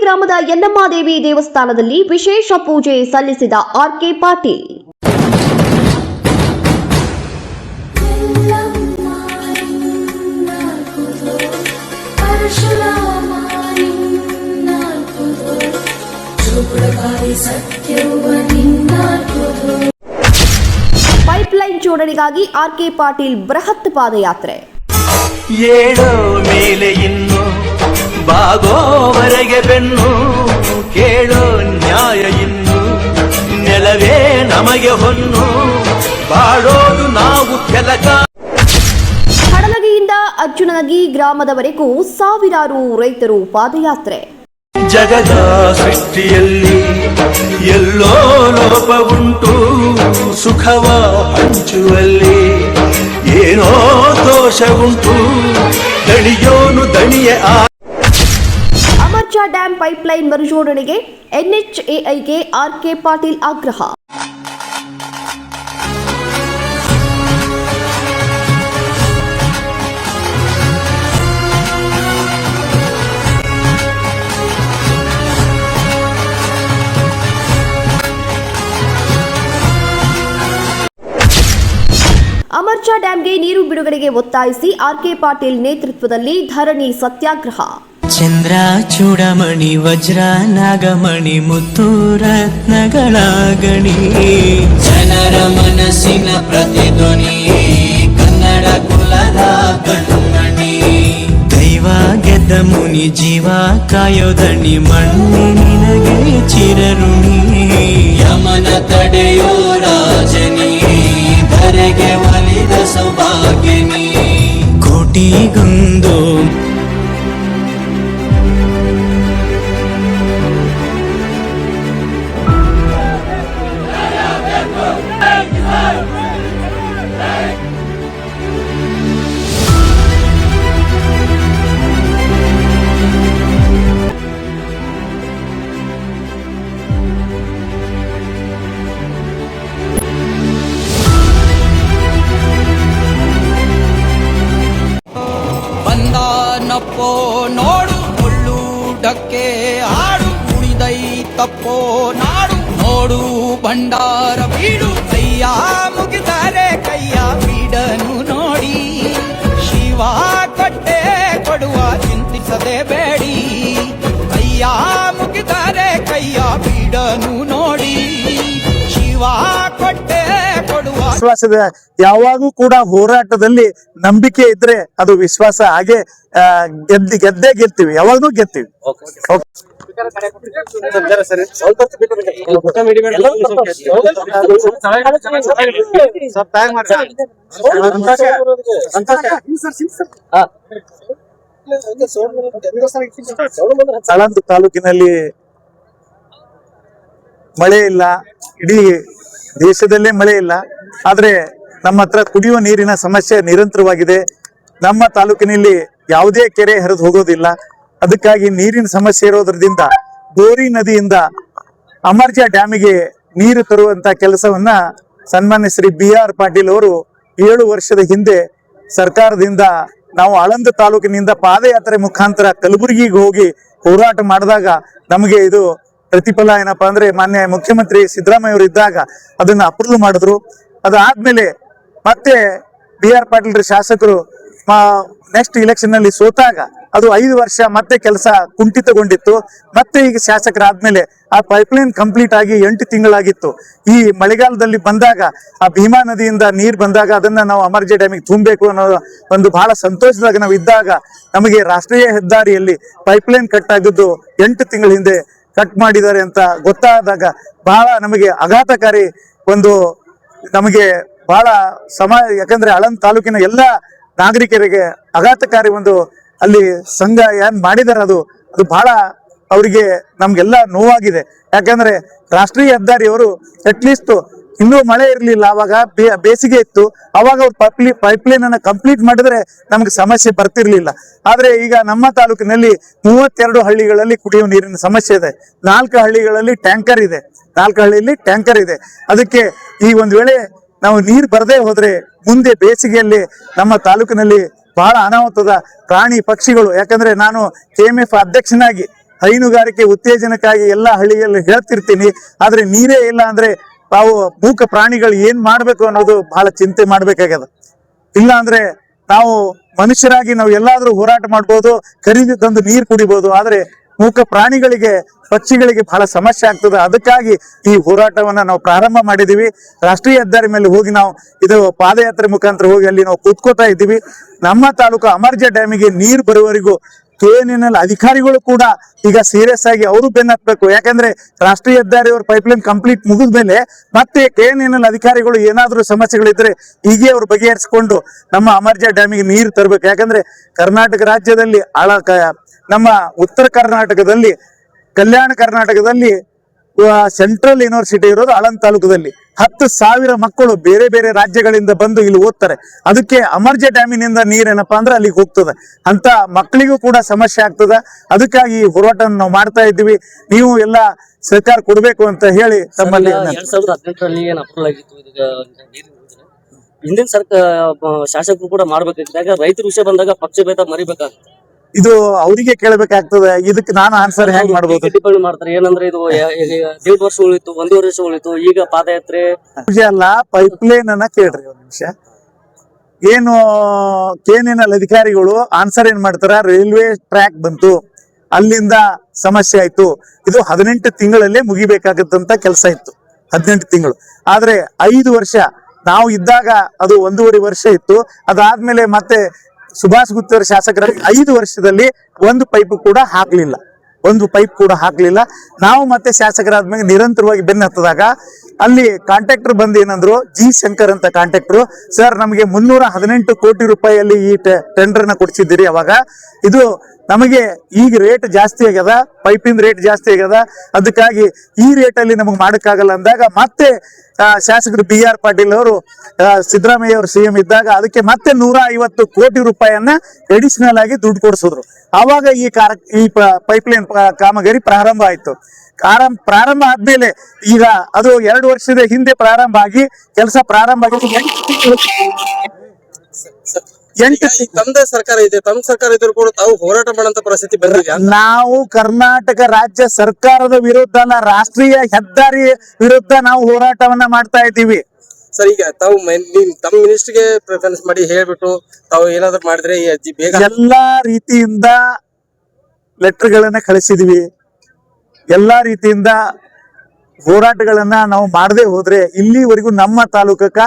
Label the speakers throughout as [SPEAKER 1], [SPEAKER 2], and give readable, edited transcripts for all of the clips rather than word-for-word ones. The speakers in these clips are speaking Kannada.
[SPEAKER 1] ಗ್ರಾಮದ ಯನ್ನಮ್ಮಾದೇವಿ ದೇವಸ್ಥಾನದಲ್ಲಿ ವಿಶೇಷ ಪೂಜೆ ಸಲ್ಲಿಸಿದ ಆರ್.ಕೆ. ಪಾಟೀಲ್. ಪೈಪ್ಲೈನ್ ಜೋಡಣೆಗಾಗಿ ಆರ್.ಕೆ. ಪಾಟೀಲ್ ಬೃಹತ್ ಪಾದಯಾತ್ರೆ.
[SPEAKER 2] ಏಳೋ ಮೇಲೆ ಇನ್ನು ಬಾಗೋವರೆಗೆ ಬೆನ್ನು ಕೇಳೋ ನ್ಯಾಯ ಇನ್ನು ನೆಲವೇ ನಮಗೆ ಹೊನ್ನು ಬಾಳೋದು ನಾವು ಕೆಲಕ.
[SPEAKER 1] ಹಡಲಗಿಯಿಂದ ಅಜ್ಜುನಗಿ ಗ್ರಾಮದವರೆಗೂ ಸಾವಿರಾರು ರೈತರು ಪಾದಯಾತ್ರೆ.
[SPEAKER 2] ಜಗದ ಸೃಷ್ಟಿಯಲ್ಲಿ ಎಲ್ಲೋ ಲೋಪ ಉಂಟು, ಸುಖವ ಹಂಚುವಲ್ಲಿ ಏನೋ ದೋಷ ಉಂಟು, ದಣಿಯೋನು ದಣಿಯ.
[SPEAKER 1] ಅಮರ್ಜಾ ಡ್ಯಾಂ ಪೈಪ್ಲೈನ್ ಮರುಜೋಡಣೆಗೆ ಎನ್ಎಚ್ಎಐಗೆ ಆರ್.ಕೆ. ಪಾಟೀಲ್ ಆಗ್ರಹ. ಅಮರ್ಜಾ ಡ್ಯಾಂಗೆ ನೀರು ಬಿಡುಗಡೆಗೆ ಒತ್ತಾಯಿಸಿ ಆರ್.ಕೆ. ಪಾಟೀಲ್ ನೇತೃತ್ವದಲ್ಲಿ ಧರಣಿ ಸತ್ಯಾಗ್ರಹ.
[SPEAKER 3] ಚಂದ್ರ ಚೂಡಮಣಿ ವಜ್ರ ನಾಗಮಣಿ ಮುತ್ತು ರತ್ನಗಳ ಗಣಿ, ಜನರ ಮನಸ್ಸಿನ ಪ್ರತಿಧ್ವನಿ, ಕನ್ನಡ ಕುಲದ ಕಣ್ಮಣಿ. ದೈವ ಗೆದ್ದ ಮುನಿ ಜೀವ ಕಾಯೋದಣಿ, ಮಣ್ಣು ನಿನಗೆ ಚಿರಋಣಿ. ಯಮನ ತಡೆಯೋ ರಾಜನಿ, ಧರೆಗೆ ಒಲಿದ ಸೌಭಾಗ್ಯನಿ. ಕೋಟಿಗೊಂದು
[SPEAKER 4] ನಪ್ಪೋ ನೋಡು ಮುಳ್ಳುಡಕ್ಕೆ ಆಡು, ಉಳಿದೈ ತಪ್ಪೋ ನಾಡು ನೋಡು ಭಂಡಾರ ಬೀಡು. ಕೈಯ ಮುಗಿದರೆ ಕೈಯ ಬೀಡನು ನೋಡಿ, ಶಿವ ಕೊಟ್ಟೆ ಕೊಡುವ ಚಿಂತಿಸದೆ ಬೇಡಿ. ಕೈಯ ಮುಗಿದರೆ ಕೈಯ ಬೀಡನು ನೋಡಿ, ಶಿವ ಕೊಟ್ಟೆ ಕೊಡುವ.
[SPEAKER 5] ವಿಶ್ವಾಸದ ಯಾವಾಗೂ ಕೂಡ ಹೋರಾಟದಲ್ಲಿ ನಂಬಿಕೆ ಇದ್ರೆ ಅದು ವಿಶ್ವಾಸ. ಹಾಗೆ ಗೆದ್ದೇ ಗೆಲ್ತೀವಿ, ಯಾವಾಗ್ಲೂ ಗೆಲ್ತೀವಿ. ಆಳಂದ ತಾಲೂಕಿನಲ್ಲಿ ಮಳೆ ಇಲ್ಲ, ಇಡೀ ದೇಶದಲ್ಲೇ ಮಳೆ ಇಲ್ಲ. ಆದ್ರೆ ನಮ್ಮ ಹತ್ರ ಕುಡಿಯುವ ನೀರಿನ ಸಮಸ್ಯೆ ನಿರಂತರವಾಗಿದೆ. ನಮ್ಮ ತಾಲೂಕಿನಲ್ಲಿ ಯಾವುದೇ ಕೆರೆ ಹರಿದು ಹೋಗೋದಿಲ್ಲ. ಅದಕ್ಕಾಗಿ ನೀರಿನ ಸಮಸ್ಯೆ ಇರೋದ್ರಿಂದ ಗೋರಿ ನದಿಯಿಂದ ಅಮರ್ಜಾ ಡ್ಯಾಮಿಗೆ ನೀರು ತರುವಂತ ಕೆಲಸವನ್ನ ಸನ್ಮಾನ್ಯ ಶ್ರೀ ಬಿ.ಆರ್. ಪಾಟೀಲ್ ಅವರು 7 ವರ್ಷದ ಹಿಂದೆ ಸರ್ಕಾರದಿಂದ ನಾವು ಆಳಂದ ತಾಲೂಕಿನಿಂದ ಪಾದಯಾತ್ರೆ ಮುಖಾಂತರ ಕಲಬುರಗಿಗೆ ಹೋಗಿ ಹೋರಾಟ ಮಾಡಿದಾಗ ನಮಗೆ ಇದು ಪ್ರತಿಫಲ ಏನಪ್ಪಾ ಅಂದ್ರೆ ಮಾನ್ಯ ಮುಖ್ಯಮಂತ್ರಿ ಸಿದ್ದರಾಮಯ್ಯ ಅವರು ಇದ್ದಾಗ ಅದನ್ನ ಅಪ್ರೂವ್ ಮಾಡಿದ್ರು. ಅದಾದ್ಮೇಲೆ ಮತ್ತೆ ಬಿ.ಆರ್. ಪಾಟೀಲ್ ಶಾಸಕರು ನೆಕ್ಸ್ಟ್ ಇಲೆಕ್ಷನ್ ನಲ್ಲಿ ಸೋತಾಗ ಅದು 5 ವರ್ಷ ಮತ್ತೆ ಕೆಲಸ ಕುಂಠಿತಗೊಂಡಿತ್ತು. ಮತ್ತೆ ಈಗ ಶಾಸಕರಾದ್ಮೇಲೆ ಆ ಪೈಪ್ಲೈನ್ ಕಂಪ್ಲೀಟ್ ಆಗಿ 8 ತಿಂಗಳಾಗಿತ್ತು. ಈ ಮಳೆಗಾಲದಲ್ಲಿ ಬಂದಾಗ ಆ ಭೀಮಾ ನದಿಯಿಂದ ನೀರು ಬಂದಾಗ ಅದನ್ನ ನಾವು ಅಮರ್ಜಾ ಡ್ಯಾಮಿಗೆ ತುಂಬಬೇಕು ಅನ್ನೋ ಒಂದು ಬಹಳ ಸಂತೋಷದಾಗ ನಾವು ಇದ್ದಾಗ ನಮಗೆ ರಾಷ್ಟ್ರೀಯ ಹೆದ್ದಾರಿಯಲ್ಲಿ ಪೈಪ್ಲೈನ್ ಕಟ್ ಆಗಿದ್ದು 8 ತಿಂಗಳ ಹಿಂದೆ ಕಟ್ ಮಾಡಿದ್ದಾರೆ ಅಂತ ಗೊತ್ತಾದಾಗ ಬಹಳ ನಮಗೆ ಆಘಾತಕಾರಿ ಒಂದು ನಮಗೆ ಬಹಳ ಯಾಕಂದ್ರೆ ಆಳಂದ ತಾಲೂಕಿನ ಎಲ್ಲ ನಾಗರಿಕರಿಗೆ ಆಘಾತಕಾರಿ ಒಂದು ಅಲ್ಲಿ ಸಂಘ ಏನ್ ಮಾಡಿದಾರೆ ಅದು ಬಹಳ ಅವರಿಗೆ ನಮ್ಗೆಲ್ಲ ನೋವಾಗಿದೆ. ಯಾಕಂದ್ರೆ ರಾಷ್ಟ್ರೀಯ ಹೆದ್ದಾರಿಯವರು ಅಟ್ಲೀಸ್ಟ್ ಇನ್ನೂ ಮಳೆ ಇರಲಿಲ್ಲ, ಅವಾಗ ಬೇಸಿಗೆ ಇತ್ತು, ಅವಾಗ ಅವ್ರು ಪೈಪ್ಲೈನ್ ಅನ್ನ ಕಂಪ್ಲೀಟ್ ಮಾಡಿದ್ರೆ ನಮ್ಗೆ ಸಮಸ್ಯೆ ಬರ್ತಿರ್ಲಿಲ್ಲ. ಆದ್ರೆ ಈಗ ನಮ್ಮ ತಾಲೂಕಿನಲ್ಲಿ 32 ಹಳ್ಳಿಗಳಲ್ಲಿ ಕುಡಿಯುವ ನೀರಿನ ಸಮಸ್ಯೆ ಇದೆ. 4 ಹಳ್ಳಿಗಳಲ್ಲಿ ಟ್ಯಾಂಕರ್ ಇದೆ. 4 ಹಳ್ಳಿಯಲ್ಲಿ ಟ್ಯಾಂಕರ್ ಇದೆ. ಅದಕ್ಕೆ ಈ ಒಂದ್ ವೇಳೆ ನಾವು ನೀರು ಬರದೇ ಹೋದ್ರೆ ಮುಂದೆ ಬೇಸಿಗೆಯಲ್ಲಿ ನಮ್ಮ ತಾಲೂಕಿನಲ್ಲಿ ಬಹಳ ಅನಾಹುತದ ಪ್ರಾಣಿ ಪಕ್ಷಿಗಳು, ಯಾಕಂದ್ರೆ ನಾನು KMF ಅಧ್ಯಕ್ಷನಾಗಿ ಹೈನುಗಾರಿಕೆ ಉತ್ತೇಜನಕ್ಕಾಗಿ ಎಲ್ಲ ಹಳ್ಳಿಯಲ್ಲಿ ಹೇಳ್ತಿರ್ತೀನಿ. ಆದ್ರೆ ನೀರೇ ಇಲ್ಲ ಅಂದ್ರೆ ತಾವು ಮೂಕ ಪ್ರಾಣಿಗಳು ಏನ್ ಮಾಡ್ಬೇಕು ಅನ್ನೋದು ಬಹಳ ಚಿಂತೆ ಮಾಡ್ಬೇಕಾಗ್ಯದ. ಇಲ್ಲ ಅಂದ್ರೆ ನಾವು ಮನುಷ್ಯರಾಗಿ ನಾವು ಎಲ್ಲಾದ್ರೂ ಹೋರಾಟ ಮಾಡ್ಬೋದು, ಖರೀದಿ ತಂದು ನೀರು ಕುಡಿಬಹುದು. ಆದ್ರೆ ಮೂಕ ಪ್ರಾಣಿಗಳಿಗೆ, ಪಕ್ಷಿಗಳಿಗೆ ಬಹಳ ಸಮಸ್ಯೆ ಆಗ್ತದೆ. ಅದಕ್ಕಾಗಿ ಈ ಹೋರಾಟವನ್ನ ನಾವು ಪ್ರಾರಂಭ ಮಾಡಿದೀವಿ. ರಾಷ್ಟ್ರೀಯ ಹೆದ್ದಾರಿ ಮೇಲೆ ಹೋಗಿ ನಾವು ಇದು ಪಾದಯಾತ್ರೆ ಮುಖಾಂತರ ಹೋಗಿ ಅಲ್ಲಿ ನಾವು ಕೂತ್ಕೋತಾ ಇದ್ದೀವಿ. ನಮ್ಮ ತಾಲೂಕು ಅಮರ್ಜ ಡ್ಯಾಮಿಗೆ ನೀರು ಬರುವವರೆಗೂ KNNL ಅಧಿಕಾರಿಗಳು ಕೂಡ ಈಗ ಸೀರಿಯಸ್ ಆಗಿ ಅವರು ಬೆನ್ನತ್ತಬೇಕು. ಯಾಕಂದ್ರೆ ರಾಷ್ಟ್ರೀಯ ಹೆದ್ದಾರಿ ಅವ್ರ ಪೈಪ್ಲೈನ್ ಕಂಪ್ಲೀಟ್ ಮುಗಿದ ಮೇಲೆ ಮತ್ತೆ KNNL ಅಧಿಕಾರಿಗಳು ಏನಾದ್ರೂ ಸಮಸ್ಯೆಗಳಿದ್ರೆ ಹೀಗೆ ಅವ್ರು ಬಗೆಹರಿಸಿಕೊಂಡು ನಮ್ಮ ಅಮರ್ಜ ಡ್ಯಾಮಿಗೆ ನೀರು ತರಬೇಕು. ಯಾಕಂದ್ರೆ ಕರ್ನಾಟಕ ರಾಜ್ಯದಲ್ಲಿ ನಮ್ಮ ಉತ್ತರ ಕರ್ನಾಟಕದಲ್ಲಿ, ಕಲ್ಯಾಣ ಕರ್ನಾಟಕದಲ್ಲಿ ಸೆಂಟ್ರಲ್ ಯೂನಿವರ್ಸಿಟಿ ಇರೋದು ಆಳಂದ್ ತಾಲೂಕದಲ್ಲಿ. 10,000 ಮಕ್ಕಳು ಬೇರೆ ಬೇರೆ ರಾಜ್ಯಗಳಿಂದ ಬಂದು ಇಲ್ಲಿ ಓದ್ತಾರೆ. ಅದಕ್ಕೆ ಅಮರ್ಜ ಡ್ಯಾಮಿನಿಂದ ನೀರೇನಪ್ಪಾ ಅಂದ್ರೆ ಅಲ್ಲಿಗೆ ಹೋಗ್ತದೆ. ಅಂತ ಮಕ್ಕಳಿಗೂ ಕೂಡ ಸಮಸ್ಯೆ ಆಗ್ತದ. ಅದಕ್ಕಾಗಿ ಈ ಹೋರಾಟ ನಾವು ಮಾಡ್ತಾ ಇದ್ದೀವಿ. ನೀವು ಎಲ್ಲ ಸಹಕಾರ ಕೊಡ್ಬೇಕು ಅಂತ ಹೇಳಿ ತಮ್ಮಲ್ಲಿ
[SPEAKER 6] 2018ರಲ್ಲಿ ಏನ್ ಅಪ್ರೂವಲ್ ಆಗಿತ್ತು ಹಿಂದಿನ ಶಾಸಕರು ಕೂಡ ಮಾಡ್ಬೇಕಾಗಿದ್ದಾಗ ರೈತರ ವಿಷಯ ಬಂದಾಗ ಪಕ್ಷಭೇದ ಮರಿಬೇಕಾಗ್ತದೆ.
[SPEAKER 5] ಇದು ಅವರಿಗೆ ಕೇಳಬೇಕಾಗ್ತದೆ. ಇದಕ್ಕೆ ನಾನು ಆನ್ಸರ್ ಹೆಂಗ್ ಮಾಡ್ಬೋದು?
[SPEAKER 6] ಟಿಪ್ಪಣಿ ಮಾಡ್ತಾರೆ ಏನಂದ್ರೆ ಇದು 1.5 ವರ್ಷ ಉಳಿತು, 1.5 ವರ್ಷ ಉಳಿತು, ಈಗ ಪಾದಯಾತ್ರೆ
[SPEAKER 5] ಅಲ್ಲ. ಪೈಪ್ಲೈನ್ ಅನ್ನ ಕೇಳ್ರಿ ಒಂದ್ ನಿಮಿಷ. ಏನು KNNL ಅಧಿಕಾರಿಗಳು ಆನ್ಸರ್ ಏನ್ ಮಾಡ್ತಾರ, ರೈಲ್ವೆ ಟ್ರ್ಯಾಕ್ ಬಂತು, ಅಲ್ಲಿಂದ ಸಮಸ್ಯೆ ಆಯ್ತು, ಇದು 18 ತಿಂಗಳಲ್ಲೇ ಮುಗಿಬೇಕಾಗತ್ತಂತ ಕೆಲಸ ಇತ್ತು. 18 ತಿಂಗಳು. ಆದ್ರೆ 5 ವರ್ಷ ನಾವು ಇದ್ದಾಗ ಅದು 1.5 ವರ್ಷ ಇತ್ತು. ಅದಾದ್ಮೇಲೆ ಮತ್ತೆ ಸುಭಾಷ್ ಗುತ್ತೇದಾರ್ ಶಾಸಕರಾಗಿ 5 ವರ್ಷದಲ್ಲಿ ಒಂದು ಪೈಪ್ ಕೂಡ ಹಾಕ್ಲಿಲ್ಲ. ನಾವು ಮತ್ತೆ ಶಾಸಕರಾದ್ಮೇಲೆ ನಿರಂತರವಾಗಿ ಬೆನ್ನ ಹತ್ತದಾಗ ಅಲ್ಲಿ ಕಾಂಟ್ರಾಕ್ಟರ್ ಬಂದು ಏನಂದ್ರು, G. ಶಂಕರ್ ಅಂತ ಕಾಂಟ್ರಾಕ್ಟರ್, ಸರ್ ನಮಗೆ 318 ಕೋಟಿ ರೂಪಾಯಿಯಲ್ಲಿ ಈ ಟೆಂಡರ್ನ ಕೊಡ್ಸಿದ್ದೀರಿ. ಅವಾಗ ಇದು ನಮಗೆ ಈಗ ರೇಟ್ ಜಾಸ್ತಿ ಆಗ್ಯದ, ಪೈಪಿನ ರೇಟ್ ಜಾಸ್ತಿ ಆಗ್ಯದ, ಅದಕ್ಕಾಗಿ ಈ ರೇಟಲ್ಲಿ ನಮಗೆ ಮಾಡಕ್ಕಾಗಲ್ಲ ಅಂದಾಗ ಮತ್ತೆ ಶಾಸಕರು BR ಪಾಟೀಲ್ ಅವರು, ಸಿದ್ದರಾಮಯ್ಯ ಅವರು CM ಇದ್ದಾಗ ಅದಕ್ಕೆ ಮತ್ತೆ 150 ಕೋಟಿ ರೂಪಾಯಿಯನ್ನ ಅಡಿಷನಲ್ ಆಗಿ ದುಡ್ಡು ಕೊಡಿಸಿದ್ರು. ಆವಾಗ ಈ ಪೈಪ್ಲೈನ್ ಕಾಮಗಾರಿ ಪ್ರಾರಂಭ ಆಯ್ತು. ಪ್ರಾರಂಭ ಆದ್ಮೇಲೆ ಈಗ ಅದು 2 ವರ್ಷದ ಹಿಂದೆ ಪ್ರಾರಂಭ ಆಗಿ ಕೆಲಸ ಪ್ರಾರಂಭ ಆಗಿ 8
[SPEAKER 7] ತಮ್ಮದೇ ಸರ್ಕಾರ ಇದೆ. ತಮ್ಮ ಸರ್ಕಾರ ಇದ್ರು ಕೂಡ ತಾವು ಹೋರಾಟ ಮಾಡಂತ ಪರಿಸ್ಥಿತಿ ಬಂದಿದೆ.
[SPEAKER 5] ನಾವು ಕರ್ನಾಟಕ ರಾಜ್ಯ ಸರ್ಕಾರದ ವಿರುದ್ಧ ಅಲ್ಲ, ರಾಷ್ಟ್ರೀಯ ಹೆದ್ದಾರಿ ವಿರುದ್ಧ ನಾವು ಹೋರಾಟವನ್ನ ಮಾಡ್ತಾ ಇದ್ದೀವಿ.
[SPEAKER 7] ಸರ್ ಈಗ ತಾವು ತಮ್ಮ ಮಿನಿಸ್ಟರ್ಗೆ ಪ್ರಿಫರೆನ್ಸ್ ಮಾಡಿ ಹೇಳ್ಬಿಟ್ಟು ತಾವು ಏನಾದ್ರು ಮಾಡಿದ್ರೆ ಬೇಗ
[SPEAKER 5] ಎಲ್ಲಾ ರೀತಿಯಿಂದ ಲೆಟರ್ಗಳನ್ನ ಕಳಿಸಿದ್ವಿ. ಎಲ್ಲಾ ರೀತಿಯಿಂದ ಹೋರಾಟಗಳನ್ನ ನಾವು ಮಾಡದೆ ಹೋದ್ರೆ ಇಲ್ಲಿವರೆಗೂ ನಮ್ಮ ತಾಲೂಕಕ್ಕ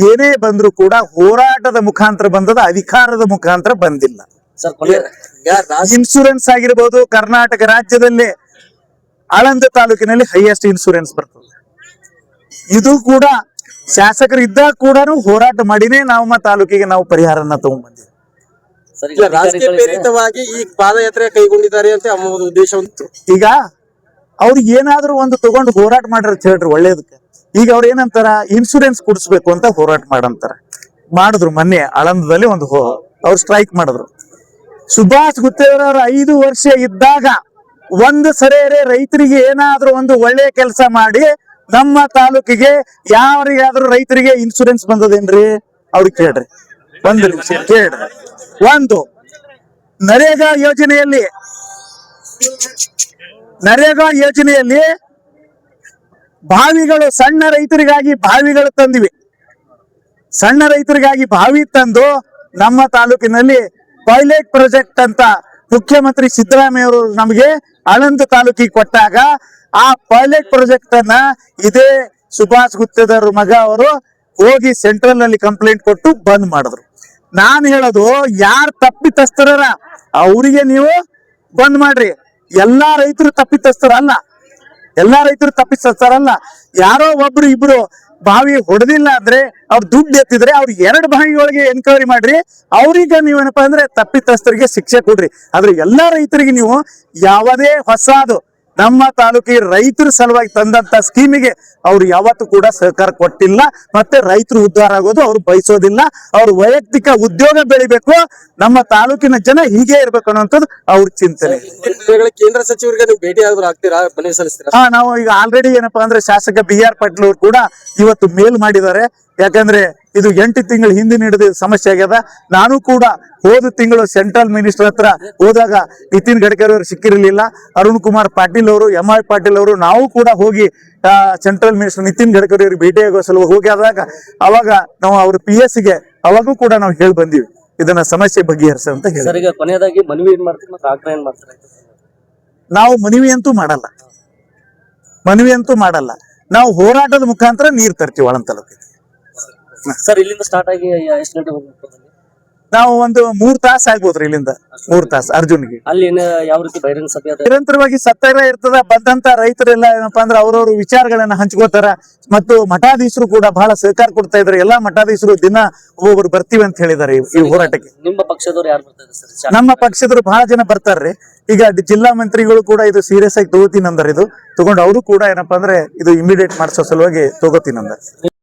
[SPEAKER 5] ಏನೇ ಬಂದ್ರು ಕೂಡ ಹೋರಾಟದ ಮುಖಾಂತರ ಬಂದದ, ಅಧಿಕಾರದ ಮುಖಾಂತರ ಬಂದಿಲ್ಲ. ಇನ್ಶೂರೆನ್ಸ್ ಆಗಿರ್ಬೋದು, ಕರ್ನಾಟಕ ರಾಜ್ಯದಲ್ಲಿ ಆಳಂದ ತಾಲೂಕಿನಲ್ಲಿ ಹೈಯೆಸ್ಟ್ ಇನ್ಶೂರೆನ್ಸ್ ಬರ್ತದೆ. ಇದು ಕೂಡ ಶಾಸಕರು ಇದ್ದಾಗ ಕೂಡ ಹೋರಾಟ ಮಾಡಿನೇ ನಮ್ಮ ತಾಲೂಕಿಗೆ ನಾವು ಪರಿಹಾರನ ತಗೊಂಡ್ಬಂದಿವಿ.
[SPEAKER 7] ರಾಜಕೀಯ ಪ್ರೇರಿತವಾಗಿ ಈ ಪಾದಯಾತ್ರೆ ಕೈಗೊಂಡಿದ್ದಾರೆ ಅಂತ ಒಂದು ಉದ್ದೇಶ ಉಂಟು.
[SPEAKER 5] ಈಗ ಅವ್ರಿಗೆ ಏನಾದ್ರೂ ಒಂದು ತಗೊಂಡು ಹೋರಾಟ ಮಾಡ್ರಿ ಅಂತ ಹೇಳ್ರಿ, ಒಳ್ಳೇದಕ್ಕೆ. ಈಗ ಅವ್ರ ಏನಂತಾರ, ಇನ್ಶೂರೆನ್ಸ್ ಕೊಡಿಸ್ಬೇಕು ಅಂತ ಹೋರಾಟ ಮಾಡಿದ್ರು. ಮೊನ್ನೆ ಆಳಂದದಲ್ಲಿ ಅವ್ರು ಸ್ಟ್ರೈಕ್ ಮಾಡಿದ್ರು. ಸುಭಾಷ್ ಗುತ್ತೇದಾರ್ ಅವರು 5 ವರ್ಷ ಇದ್ದಾಗ ಒಂದು ಸರಿಯೇ ರೈತರಿಗೆ ಏನಾದ್ರೂ ಒಂದು ಒಳ್ಳೆ ಕೆಲಸ ಮಾಡಿ ನಮ್ಮ ತಾಲೂಕಿಗೆ ಯಾರಿಗಾದ್ರೂ ರೈತರಿಗೆ ಇನ್ಶೂರೆನ್ಸ್ ಬಂದದೇನ್ರಿ? ಅವ್ರಿಗೆ ಕೇಳ್ರಿ, ಒಂದು ನಿಮಿಷ ಕೇಳ್ರಿ. ಒಂದು ನರೇಗಾ ಯೋಜನೆಯಲ್ಲಿ ಬಾವಿಗಳು, ಸಣ್ಣ ರೈತರಿಗಾಗಿ ಬಾವಿಗಳು ತಂದಿವಿ. ಸಣ್ಣ ರೈತರಿಗಾಗಿ ಬಾವಿ ತಂದು ನಮ್ಮ ತಾಲೂಕಿನಲ್ಲಿ ಪೈಲಟ್ ಪ್ರಾಜೆಕ್ಟ್ ಅಂತ ಮುಖ್ಯಮಂತ್ರಿ ಸಿದ್ದರಾಮಯ್ಯ ಅವರು ನಮಗೆ ಆಳಂದ ತಾಲೂಕಿಗೆ ಕೊಟ್ಟಾಗ ಆ ಪೈಲಟ್ ಪ್ರಾಜೆಕ್ಟ್ ಅನ್ನ ಇದೇ ಸುಭಾಷ್ ಗುತ್ತೇದಾರ್ ಮಗ ಅವರು ಹೋಗಿ ಸೆಂಟ್ರಲ್ ನಲ್ಲಿ ಕಂಪ್ಲೇಂಟ್ ಕೊಟ್ಟು ಬಂದ್ ಮಾಡಿದ್ರು. ನಾನ್ ಹೇಳೋದು, ಯಾರು ತಪ್ಪಿತಸ್ಥರ ಅವರಿಗೆ ನೀವು ಬಂದ್ ಮಾಡ್ರಿ. ಎಲ್ಲಾ ರೈತರು ತಪ್ಪಿತಸ್ಥರಲ್ಲ. ಯಾರೋ ಒಬ್ರು ಇಬ್ರು ಬಾವಿ ಹೊಡೆದಿಲ್ಲ ಅಂದ್ರೆ, ಅವ್ರು ದುಡ್ಡು ಎತ್ತಿದ್ರೆ ಅವ್ರು 2 ಬಾವಿಗಳಿಗೆ ಎನ್ಕ್ವೈರಿ ಮಾಡ್ರಿ. ಅವ್ರಿಗೆ ನೀವೇನಪ್ಪಾ ಅಂದ್ರೆ ತಪ್ಪಿತಸ್ಥರಿಗೆ ಶಿಕ್ಷೆ ಕೊಡ್ರಿ. ಆದ್ರೆ ಎಲ್ಲಾ ರೈತರಿಗೆ ನೀವು ಯಾವುದೇ ಹೊಸದು ನಮ್ಮ ತಾಲೂಕಿಗೆ ರೈತರ ಸಲುವಾಗಿ ತಂದಂತ ಸ್ಕೀಮಿಗೆ ಅವ್ರು ಯಾವತ್ತೂ ಕೂಡ ಸಹಕಾರ ಕೊಟ್ಟಿಲ್ಲ. ಮತ್ತೆ ರೈತರು ಉದ್ಧಾರ ಆಗೋದು ಅವ್ರು ಬಯಸೋದಿಲ್ಲ. ಅವ್ರ ವೈಯಕ್ತಿಕ ಉದ್ಯೋಗ ಬೆಳಿಬೇಕು, ನಮ್ಮ ತಾಲೂಕಿನ ಜನ ಹೀಗೆ ಇರ್ಬೇಕು ಅನ್ನೋಂಥದ್ದು ಅವ್ರ ಚಿಂತನೆ.
[SPEAKER 7] ಕೇಂದ್ರ ಸಚಿವರಿಗೆ ನೀವು ಭೇಟಿ ಆದ್ರೂ ಆಗ್ತೀರಾ, ಮನವಿ ಸಲ್ಲಿಸ್ತೀರಾ?
[SPEAKER 5] ನಾವು ಈಗ ಆಲ್ರೆಡಿ ಏನಪ್ಪಾ ಅಂದ್ರೆ ಶಾಸಕ BR ಪಾಟೀಲ್ ಅವರು ಕೂಡ ಇವತ್ತು ಮೇಲ್ ಮಾಡಿದ್ದಾರೆ. ಯಾಕಂದ್ರೆ ಇದು 8 ತಿಂಗಳ ಹಿಂದಿನ ಹಿಡಿದ ಸಮಸ್ಯೆ ಆಗ್ಯದ. ನಾನು ಕೂಡ ಹೋದ ತಿಂಗಳು ಸೆಂಟ್ರಲ್ ಮಿನಿಸ್ಟರ್ ಹತ್ರ ಹೋದಾಗ ನಿತಿನ್ ಗಡ್ಕರಿ ಅವರು ಸಿಕ್ಕಿರಲಿಲ್ಲ. ಅರುಣ್ ಕುಮಾರ್ ಪಾಟೀಲ್ ಅವರು, MI ಪಾಟೀಲ್ ಅವರು, ನಾವು ಕೂಡ ಹೋಗಿ ಸೆಂಟ್ರಲ್ ಮಿನಿಸ್ಟರ್ ನಿತಿನ್ ಗಡ್ಕರಿ ಅವರಿಗೆ ಭೇಟಿಯಾಗುವ ಸಲುವಾಗಿ ಹೋಗಿ ಆದಾಗ ಅವಾಗ ನಾವು ಅವ್ರ PS ಗೆ ಅವಾಗೂ ಕೂಡ ನಾವು ಹೇಳಿ ಬಂದಿವಿ ಇದನ್ನ ಸಮಸ್ಯೆ ಬಗೆಹರಿಸ ಅಂತ ಹೇಳಿ.
[SPEAKER 6] ಸರ್ ಈಗ ಕೊನೆಯದಾಗಿ ಮನವಿ ಏನ್ ಮಾಡ್ತೀವಿ ಮತ್ತೆ ಆಗ್ರಹ ಏನ್ ಮಾಡ್ತಾರೆ?
[SPEAKER 5] ನಾವು ಮನವಿ ಅಂತೂ ಮಾಡಲ್ಲ. ನಾವು ಹೋರಾಟದ ಮುಖಾಂತರ ನೀರ್ ತರ್ತೀವಿ ಆಳಂದ ತಾಲೂಕಿಗೆ.
[SPEAKER 6] ಸರ್ ಇಲ್ಲಿಂದ ಸ್ಟಾರ್ಟ್ ಆಗಿ ಎಷ್ಟು ಗಂಟೆ ಹೋಗ್ಬೇಕು?
[SPEAKER 5] ನಾವು ಒಂದು 3 ತಾಸು ಆಗ್ಬೋದ್ರಿ. ಇಲ್ಲಿಂದ 3 ತಾಸು ಅರ್ಜುನ್ಗೆ.
[SPEAKER 6] ಅಲ್ಲಿ ಯಾವ ರೀತಿ ಬಹಿರಂಗ ಸಭೆ ಅದ?
[SPEAKER 5] ನಿರಂತರವಾಗಿ ಸತ್ಯಾಗ್ರಹ ಇರ್ತದ. ಬಂದಂತ ರೈತರೆಲ್ಲ ಏನಪ್ಪಾ ಅಂದ್ರೆ ಅವ್ರವ್ರ ವಿಚಾರಗಳನ್ನ ಹಂಚ್ಕೋತಾರ. ಮತ್ತು ಮಠಾಧೀಶರು ಕೂಡ ಬಹಳ ಸಹಕಾರ ಕೊಡ್ತಾ ಇದಾರೆ. ಎಲ್ಲಾ ಮಠಾಧೀಶರು ದಿನ ಒಬ್ಬೊಬ್ರು ಬರ್ತೀವಿ ಅಂತ ಹೇಳಿದಾರೆ ಈ ಹೋರಾಟಕ್ಕೆ.
[SPEAKER 6] ನಿಮ್ಮ ಪಕ್ಷದವ್ರು ಯಾರು ಬರ್ತಾ ಇದ್ದಾರೆ ಸರ್?
[SPEAKER 5] ನಮ್ಮ ಪಕ್ಷದವರು ಬಹಳ ಜನ ಬರ್ತಾರ್ರಿ. ಈಗ ಜಿಲ್ಲಾ ಮಂತ್ರಿಗಳು ಕೂಡ ಇದು ಸೀರಿಯಸ್ ಆಗಿ ತಗೋತೀನಿ ಅಂದಾರ. ಇದು ತಗೊಂಡು ಅವರು ಕೂಡ ಏನಪ್ಪಾ ಅಂದ್ರೆ ಇದು ಇಮಿಡಿಯೇಟ್ ಮಾಡಿಸೋ ಸಲುವಾಗಿ ತಗೋತೀನಿ ಅಂದಾರ.